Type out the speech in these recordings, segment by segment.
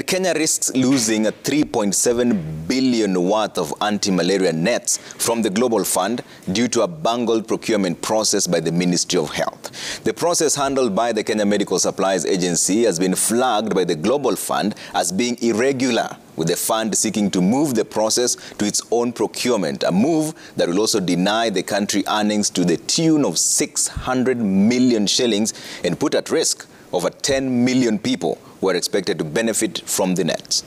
Kenya risks losing a 3.7 billion worth of anti-malaria nets from the Global Fund due to a bungled procurement process by the Ministry of Health. The process handled by the Kenya Medical Supplies Agency has been flagged by the Global Fund as being irregular, with the fund seeking to move the process to its own procurement, a move that will also deny the country earnings to the tune of 600 million shillings and put at risk over 10 million people who are expected to benefit from the nets.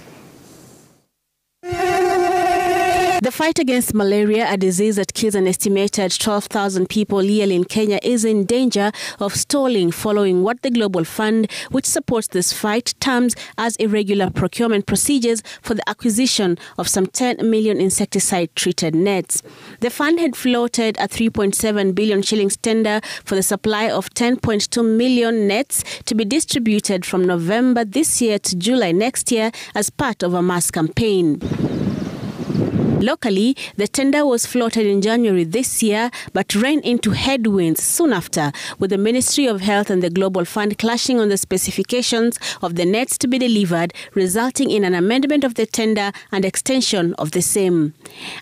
The fight against malaria, a disease that kills an estimated 12,000 people yearly in Kenya, is in danger of stalling following what the Global Fund, which supports this fight, terms as irregular procurement procedures for the acquisition of some 10 million insecticide-treated nets. The fund had floated a 3.7 billion shillings tender for the supply of 10.2 million nets to be distributed from November this year to July next year as part of a mass campaign. Locally, the tender was floated in January this year, but ran into headwinds soon after, with the Ministry of Health and the Global Fund clashing on the specifications of the nets to be delivered, resulting in an amendment of the tender and extension of the same.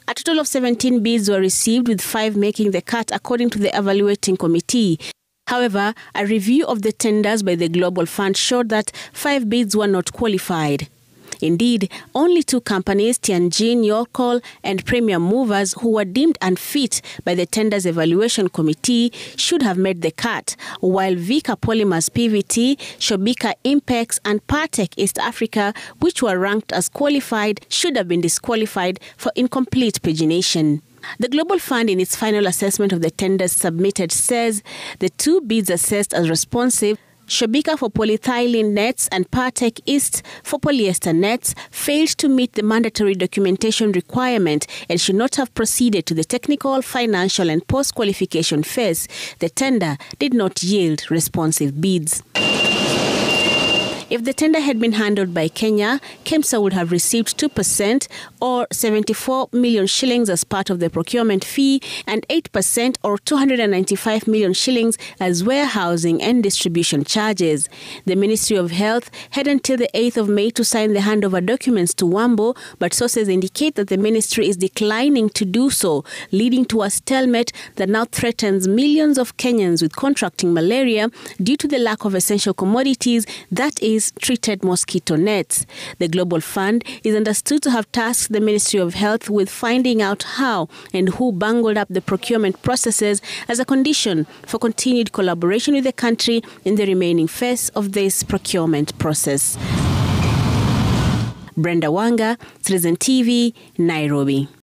A total of 17 bids were received, with 5 making the cut, according to the evaluating committee. However, a review of the tenders by the Global Fund showed that 5 bids were not qualified. Indeed, only 2 companies, Tianjin, Yorkol and Premium Movers, who were deemed unfit by the Tenders Evaluation Committee, should have made the cut, while Vika Polymers PVT, Shobika Impex and Partech East Africa, which were ranked as qualified, should have been disqualified for incomplete pagination. The Global Fund, in its final assessment of the tenders submitted, says the 2 bids assessed as responsive, Shobika for polyethylene nets and Partech East for polyester nets, failed to meet the mandatory documentation requirement and should not have proceeded to the technical, financial and post-qualification phase. The tender did not yield responsive bids. If the tender had been handled by Kenya, KEMSA would have received 2% or 74 million shillings as part of the procurement fee and 8% or 295 million shillings as warehousing and distribution charges. The Ministry of Health had until the 8th of May to sign the handover documents to Wambo, but sources indicate that the ministry is declining to do so, leading to a stalemate that now threatens millions of Kenyans with contracting malaria due to the lack of essential commodities, that is, treated mosquito nets. The Global Fund is understood to have tasked the Ministry of Health with finding out how and who bungled up the procurement processes as a condition for continued collaboration with the country in the remaining phase of this procurement process. Brenda Wanga, Citizen TV, Nairobi.